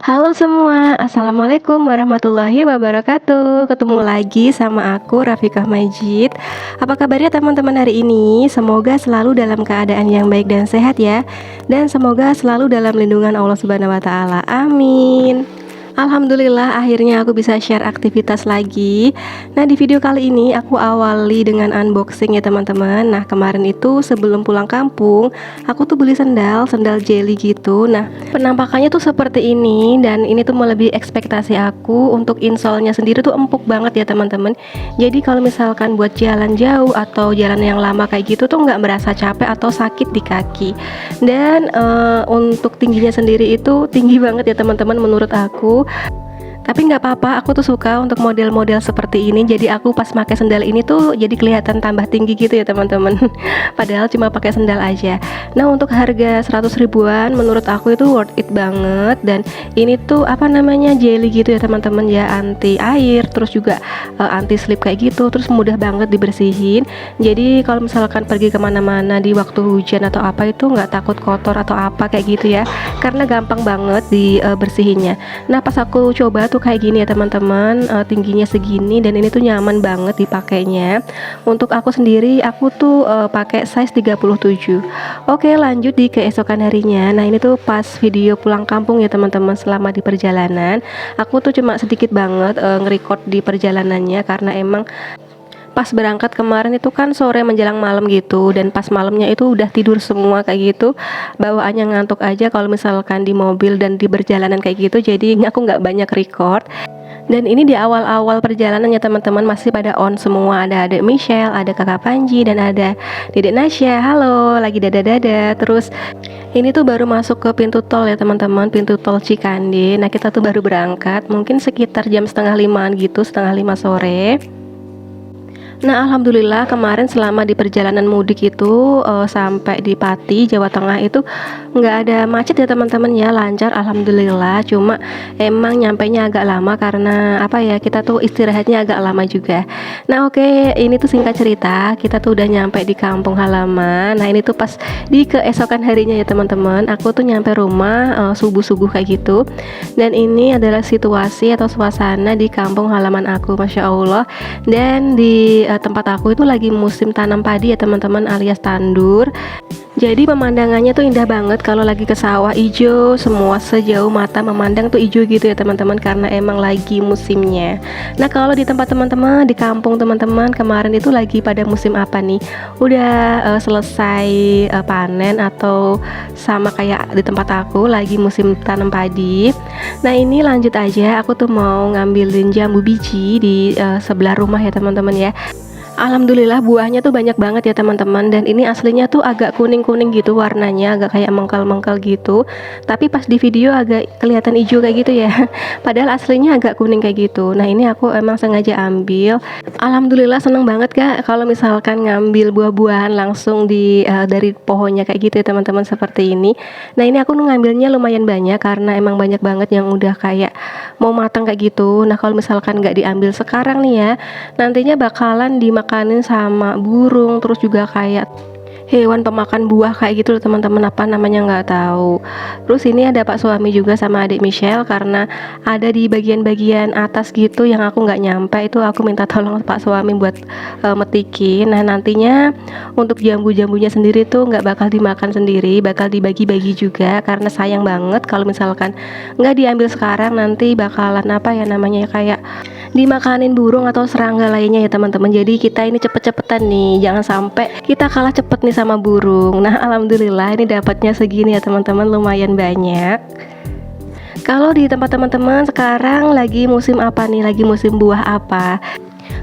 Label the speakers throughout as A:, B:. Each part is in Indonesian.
A: Halo semua, Assalamualaikum warahmatullahi wabarakatuh. Ketemu lagi sama aku Rafikah Majid. Apa kabarnya teman-teman hari ini? Semoga selalu dalam keadaan yang baik dan sehat ya. Dan semoga selalu dalam lindungan Allah Subhanahu wa taala. Amin. Alhamdulillah akhirnya aku bisa share aktivitas lagi. Nah, di video kali ini aku awali dengan unboxing ya teman-teman. Nah, kemarin itu sebelum pulang kampung, aku tuh beli sendal jelly gitu. Nah, penampakannya tuh seperti ini dan ini tuh melebihi ekspektasi aku. Untuk insole-nya sendiri tuh empuk banget ya teman-teman. Jadi kalau misalkan buat jalan jauh atau jalan yang lama kayak gitu tuh nggak merasa capek atau sakit di kaki. Dan untuk tingginya sendiri itu tinggi banget ya teman-teman menurut aku. Tapi nggak apa-apa, aku tuh suka untuk model-model seperti ini. Jadi aku pas pakai sendal ini tuh jadi kelihatan tambah tinggi gitu ya teman-teman. Padahal cuma pakai sendal aja. Nah, untuk harga 100 ribuan menurut aku itu worth it banget. Dan ini tuh apa namanya, jelly gitu ya teman-teman ya, anti air, terus juga anti slip kayak gitu. Terus mudah banget dibersihin. Jadi kalau misalkan pergi kemana-mana di waktu hujan atau apa itu nggak takut kotor atau apa kayak gitu ya, karena gampang banget dibersihinnya. Nah, pas aku coba tuh kayak gini ya teman-teman, tingginya segini dan ini tuh nyaman banget dipakainya. Untuk aku sendiri aku tuh pakai size 37. Oke, lanjut di keesokan harinya. Nah, ini tuh pas video pulang kampung ya teman-teman. Selama di perjalanan aku tuh cuma sedikit banget nge-record di perjalanannya, karena emang pas berangkat kemarin itu kan sore menjelang malam gitu, dan pas malamnya itu udah tidur semua kayak gitu, bawaannya ngantuk aja kalau misalkan di mobil dan di perjalanan kayak gitu. Jadi aku nggak banyak record. Dan ini di awal-awal perjalanan ya teman-teman, masih pada on semua. Ada adek Michelle, ada kakak Panji, dan ada dedek Nasya. Halo, lagi dada-dada. Terus ini tuh baru masuk ke pintu tol ya teman-teman, pintu tol Cikande. Nah, kita tuh baru berangkat mungkin sekitar jam setengah limaan gitu, setengah lima sore. Nah, alhamdulillah kemarin selama di perjalanan mudik itu sampai di Pati, Jawa Tengah itu nggak ada macet ya teman-teman ya, lancar alhamdulillah. Cuma emang nyampainya agak lama karena apa ya, kita tuh istirahatnya agak lama juga. Nah, oke, ini tuh singkat cerita, kita tuh udah nyampe di kampung halaman. Nah, ini tuh pas di keesokan harinya ya teman-teman, aku tuh nyampe rumah subuh-subuh kayak gitu. Dan ini adalah situasi atau suasana di kampung halaman aku, Masya Allah. Dan di tempat aku itu lagi musim tanam padi ya teman-teman, alias tandur. Jadi pemandangannya tuh indah banget kalau lagi ke sawah, hijau semua, sejauh mata memandang tuh hijau gitu ya teman-teman, karena emang lagi musimnya. Nah, kalau di tempat teman-teman, di kampung teman-teman kemarin itu lagi pada musim apa nih? Udah selesai panen atau sama kayak di tempat aku lagi musim tanam padi? Nah, ini lanjut aja, aku tuh mau ngambilin jambu biji di sebelah rumah ya teman-teman ya. Alhamdulillah buahnya tuh banyak banget ya teman-teman, dan ini aslinya tuh agak kuning-kuning gitu warnanya, agak kayak mengkal-mengkal gitu. Tapi pas di video agak kelihatan hijau kayak gitu ya. Padahal aslinya agak kuning kayak gitu. Nah, ini aku emang sengaja ambil. Alhamdulillah seneng banget Kak kalau misalkan ngambil buah-buahan langsung dari pohonnya kayak gitu ya teman-teman, seperti ini. Nah, ini aku ngambilnya lumayan banyak karena emang banyak banget yang udah kayak mau matang kayak gitu. Nah, kalau misalkan nggak diambil sekarang nih ya, nantinya bakalan dimakanin sama burung, terus juga kayak hewan pemakan buah kayak gitu loh teman-teman, apa namanya nggak tahu. Terus ini ada Pak Suami juga sama adik Michelle, karena ada di bagian-bagian atas gitu yang aku nggak nyampe, itu aku minta tolong Pak Suami buat metikin. Nah, nantinya untuk jambu-jambunya sendiri tuh nggak bakal dimakan sendiri, bakal dibagi-bagi juga, karena sayang banget kalau misalkan nggak diambil sekarang, nanti bakalan apa ya namanya, kayak dimakanin burung atau serangga lainnya ya teman-teman. Jadi kita ini cepet-cepetan nih, jangan sampai kita kalah cepet nih sama burung. Nah, alhamdulillah ini dapatnya segini ya teman-teman, lumayan banyak. Kalau di tempat teman-teman sekarang lagi musim apa nih, lagi musim buah apa?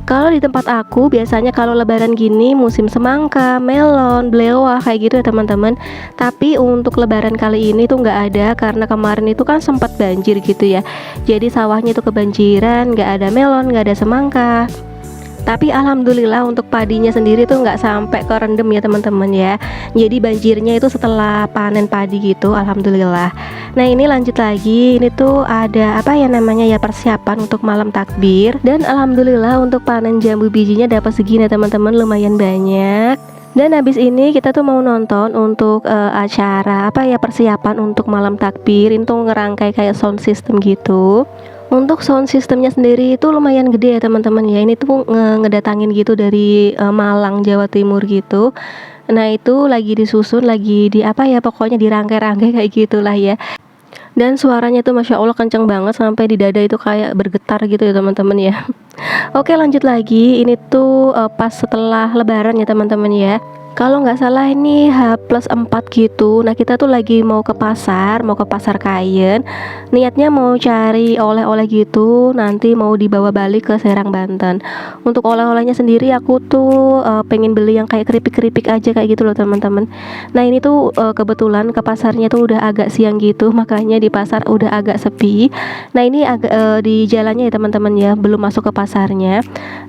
A: Kalau di tempat aku biasanya kalau lebaran gini musim semangka, melon, belewah kayak gitu ya teman-teman. Tapi untuk lebaran kali ini tuh nggak ada, karena kemarin itu kan sempat banjir gitu ya. Jadi sawahnya itu kebanjiran, nggak ada melon, nggak ada semangka. Tapi alhamdulillah untuk padinya sendiri tuh nggak sampai kerendam ya teman-teman ya. Jadi banjirnya itu setelah panen padi gitu, alhamdulillah. Nah, ini lanjut lagi, ini tuh ada apa ya namanya ya, persiapan untuk malam takbir. Dan alhamdulillah untuk panen jambu bijinya dapat segini teman-teman, lumayan banyak. Dan habis ini kita tuh mau nonton untuk, acara apa ya, persiapan untuk malam takbir, itu ngerangkai kayak sound system gitu. Untuk sound systemnya sendiri itu lumayan gede ya teman-teman ya, ini tuh ngedatangin gitu dari, Malang, Jawa Timur gitu. Nah itu lagi disusun, lagi di apa ya, pokoknya dirangkai-rangkai kayak gitulah ya. Dan suaranya tuh Masya Allah kenceng banget sampai di dada itu kayak bergetar gitu ya teman-teman ya. Oke lanjut lagi, ini tuh, pas setelah lebaran ya teman-teman ya. Kalau nggak salah ini H+4 gitu. Nah kita tuh lagi mau ke pasar, mau ke pasar Kayen. Niatnya mau cari oleh-oleh gitu, nanti mau dibawa balik ke Serang, Banten. Untuk oleh-olehnya sendiri aku tuh, pengen beli yang kayak keripik-keripik aja kayak gitu loh teman-teman. Nah ini tuh, kebetulan ke pasarnya tuh udah agak siang gitu, makanya di pasar udah agak sepi. Nah ini agak, di jalannya ya teman-teman ya, belum masuk ke pasarnya.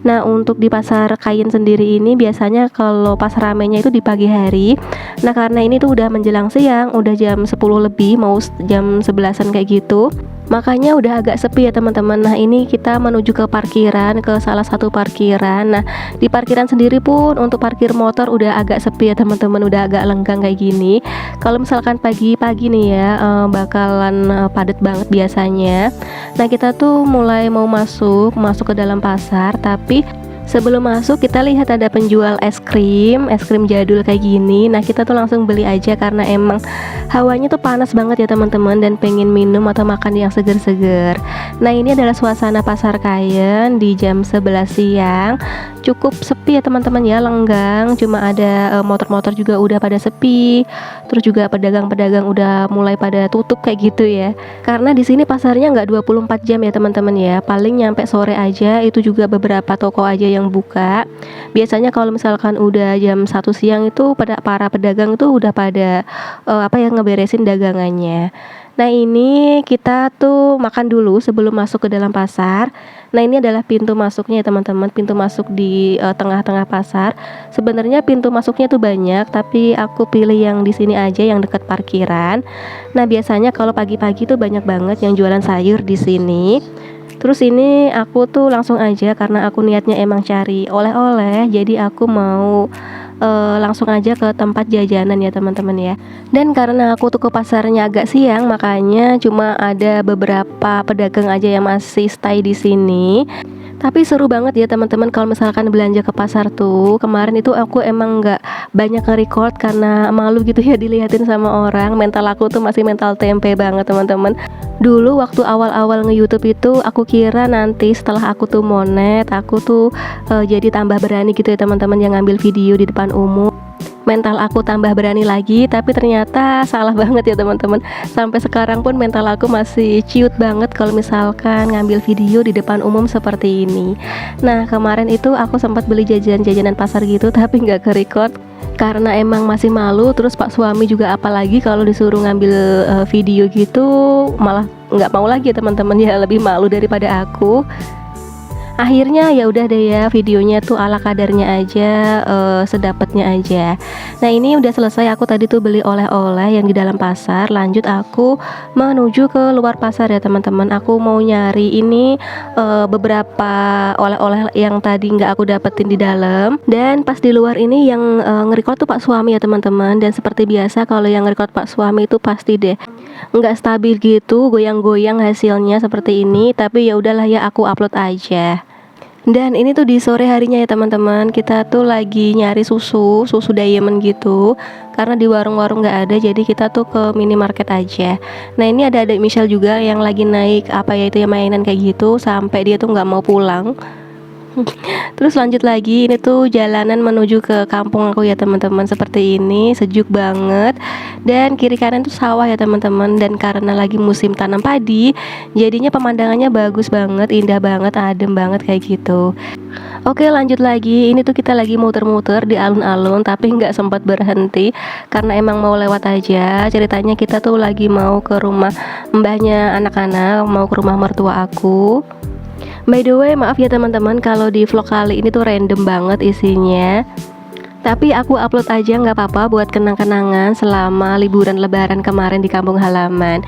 A: Nah untuk di pasar Kayen sendiri ini biasanya kalau pas ramenya itu di pagi hari. Nah karena ini tuh udah menjelang siang, udah jam 10 lebih, mau jam 11-an kayak gitu, makanya udah agak sepi ya teman-teman. Nah ini kita menuju ke parkiran, ke salah satu parkiran. Nah di parkiran sendiri pun untuk parkir motor udah agak sepi ya teman-teman, udah agak lenggang kayak gini. Kalau misalkan pagi-pagi nih ya, bakalan padat banget biasanya. Nah kita tuh mulai mau masuk ke dalam pasar, tapi sebelum masuk kita lihat ada penjual es krim jadul kayak gini. Nah kita tuh langsung beli aja karena emang hawanya tuh panas banget ya teman-teman, dan pengen minum atau makan yang seger-seger. Nah ini adalah suasana pasar Kayen di jam 11 siang. Cukup sepi ya teman-teman ya, lenggang, cuma ada motor-motor juga udah pada sepi. Terus juga pedagang-pedagang udah mulai pada tutup kayak gitu ya. Karena di sini pasarnya nggak 24 jam ya teman-teman ya, paling nyampe sore aja, itu juga beberapa toko aja yang buka. Biasanya kalau misalkan udah jam 1 siang itu pada para pedagang itu udah pada apa ya, ngeberesin dagangannya. Nah ini kita tuh makan dulu sebelum masuk ke dalam pasar. Nah ini adalah pintu masuknya ya teman-teman, pintu masuk di tengah-tengah pasar. Sebenarnya pintu masuknya tuh banyak, tapi aku pilih yang di sini aja, yang dekat parkiran. Nah biasanya kalau pagi-pagi tuh banyak banget yang jualan sayur di sini. Terus ini aku tuh langsung aja karena aku niatnya emang cari oleh-oleh, jadi aku mau langsung aja ke tempat jajanan ya teman-teman ya. Dan karena aku tuh ke pasarnya agak siang, makanya cuma ada beberapa pedagang aja yang masih stay di sini. Tapi seru banget ya teman-teman kalau misalkan belanja ke pasar tuh. Kemarin itu aku emang nggak banyak nge-record karena malu gitu ya dilihatin sama orang. Mental aku tuh masih mental tempe banget teman-teman. Dulu waktu awal-awal nge-YouTube itu aku kira nanti setelah aku tuh monet, aku tuh jadi tambah berani gitu ya teman-teman, yang ngambil video di depan umum. Mental aku tambah berani lagi, tapi ternyata salah banget ya teman-teman. Sampai sekarang pun mental aku masih ciut banget kalau misalkan ngambil video di depan umum seperti ini. Nah kemarin itu aku sempat beli jajanan pasar gitu, tapi nggak ke record karena emang masih malu. Terus pak suami juga apalagi kalau disuruh ngambil video gitu malah nggak mau lagi ya teman-teman ya, lebih malu daripada aku. Akhirnya ya udah deh ya, videonya tuh ala kadarnya aja, sedapatnya aja. Nah ini udah selesai, aku tadi tuh beli oleh-oleh yang di dalam pasar. Lanjut aku menuju ke luar pasar ya teman-teman. Aku mau nyari ini beberapa oleh-oleh yang tadi nggak aku dapetin di dalam. Dan pas di luar ini yang nge-record tuh pak suami ya teman-teman. Dan seperti biasa kalau yang nge-record pak suami itu pasti deh nggak stabil gitu, goyang-goyang hasilnya seperti ini. Tapi ya udahlah ya, aku upload aja. Dan ini tuh di sore harinya ya teman-teman, kita tuh lagi nyari susu diamond gitu. Karena di warung-warung nggak ada, jadi kita tuh ke minimarket aja. Nah ini ada adik Michelle juga yang lagi naik apa ya itu ya, mainan kayak gitu, sampai dia tuh nggak mau pulang. Terus lanjut lagi, ini tuh jalanan menuju ke kampung aku ya teman-teman, seperti ini, sejuk banget. Dan kiri kanan tuh sawah ya teman-teman, dan karena lagi musim tanam padi, jadinya pemandangannya bagus banget, indah banget, adem banget kayak gitu. Oke lanjut lagi, ini tuh kita lagi muter-muter di alun-alun, tapi nggak sempat berhenti karena emang mau lewat aja. Ceritanya kita tuh lagi mau ke rumah mbahnya anak-anak, mau ke rumah mertua aku. By the way, maaf ya teman-teman kalau di vlog kali ini tuh random banget isinya. Tapi aku upload aja nggak apa-apa buat kenang-kenangan selama liburan lebaran kemarin di kampung halaman.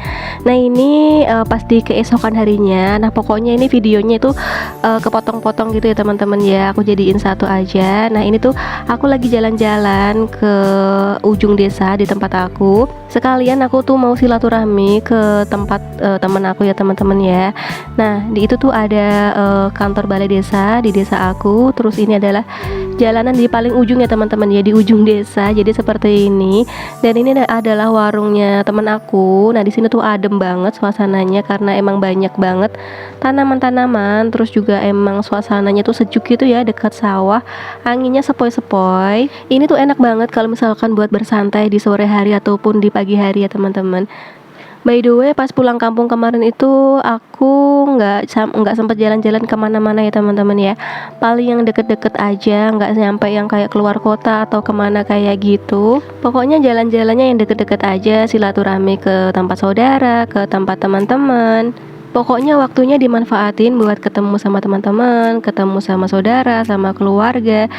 A: Nah ini pas di keesokan harinya. Nah pokoknya ini videonya itu kepotong-potong gitu ya teman-teman ya. Aku jadiin satu aja. Nah ini tuh aku lagi jalan-jalan ke ujung desa di tempat aku. Sekalian aku tuh mau silaturahmi ke tempat temen aku ya teman-teman ya. Nah di itu tuh ada kantor balai desa di desa aku. Terus ini adalah jalanan di paling ujung ya teman-teman ya, di ujung desa. Jadi seperti ini. Dan ini adalah warungnya temen aku. Nah di sini tuh adem banget suasananya karena emang banyak banget tanaman-tanaman. Terus juga emang suasananya tuh sejuk gitu ya, dekat sawah. Anginnya sepoi-sepoi. Ini tuh enak banget kalau misalkan buat bersantai di sore hari ataupun di pagi hari ya teman-teman. By the way, pas pulang kampung kemarin itu aku nggak sempat jalan-jalan kemana-mana ya teman-teman ya. Paling yang deket-deket aja, nggak sampai yang kayak keluar kota atau kemana kayak gitu. Pokoknya jalan-jalannya yang deket-deket aja, silaturahmi ke tempat saudara, ke tempat teman-teman. Pokoknya waktunya dimanfaatin buat ketemu sama teman-teman, ketemu sama saudara, sama keluarga.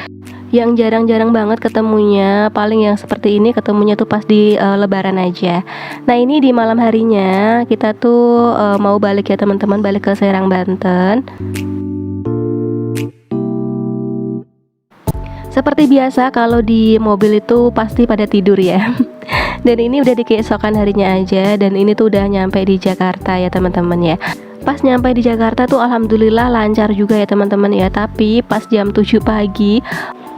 A: Yang jarang-jarang banget ketemunya, paling yang seperti ini ketemunya tuh pas di lebaran aja. Nah ini di malam harinya kita tuh mau balik ya teman-teman, balik ke Serang, Banten. Seperti biasa kalau di mobil itu pasti pada tidur ya. Dan ini udah di keesokan harinya aja. Dan ini tuh udah nyampe di Jakarta ya teman-teman ya. Pas nyampe di Jakarta tuh alhamdulillah lancar juga ya teman-teman ya. Tapi pas jam 7 pagi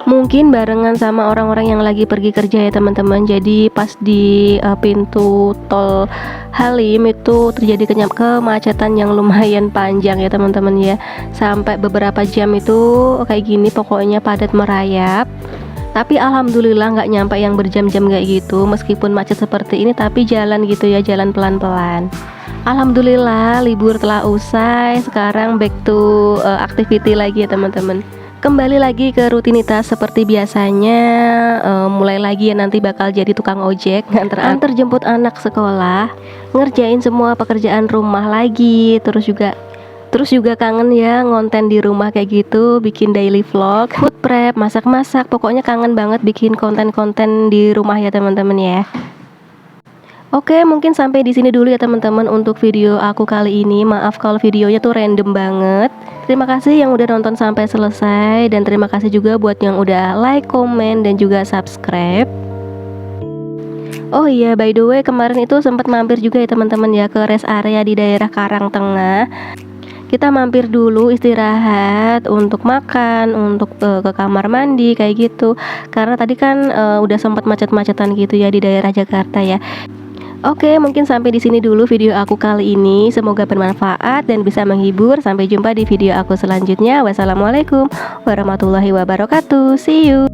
A: mungkin barengan sama orang-orang yang lagi pergi kerja ya teman-teman. Jadi pas di pintu tol Halim itu terjadi kemacetan yang lumayan panjang ya teman-teman ya. Sampai beberapa jam itu kayak gini, pokoknya padat merayap. Tapi alhamdulillah nggak nyampe yang berjam-jam kayak gitu. Meskipun macet seperti ini tapi jalan gitu ya, jalan pelan-pelan. Alhamdulillah libur telah usai. Sekarang back to activity lagi ya teman-teman. Kembali lagi ke rutinitas seperti biasanya. Mulai lagi ya, nanti bakal jadi tukang ojek, antar jemput anak sekolah, ngerjain semua pekerjaan rumah lagi. Terus juga kangen ya ngonten di rumah kayak gitu, bikin daily vlog, food prep, masak-masak. Pokoknya kangen banget bikin konten-konten di rumah ya teman-teman ya. Oke, mungkin sampai di sini dulu ya teman-teman untuk video aku kali ini. Maaf kalau videonya tuh random banget. Terima kasih yang udah nonton sampai selesai, dan terima kasih juga buat yang udah like, komen, dan juga subscribe. Oh iya, by the way, kemarin itu sempat mampir juga ya teman-teman ya ke rest area di daerah Karangtengah. Kita mampir dulu istirahat untuk makan, untuk ke kamar mandi kayak gitu. Karena tadi kan udah sempat macet-macetan gitu ya di daerah Jakarta ya. Oke, mungkin sampai di sini dulu video aku kali ini. Semoga bermanfaat dan bisa menghibur. Sampai jumpa di video aku selanjutnya. Wassalamualaikum warahmatullahi wabarakatuh. See you.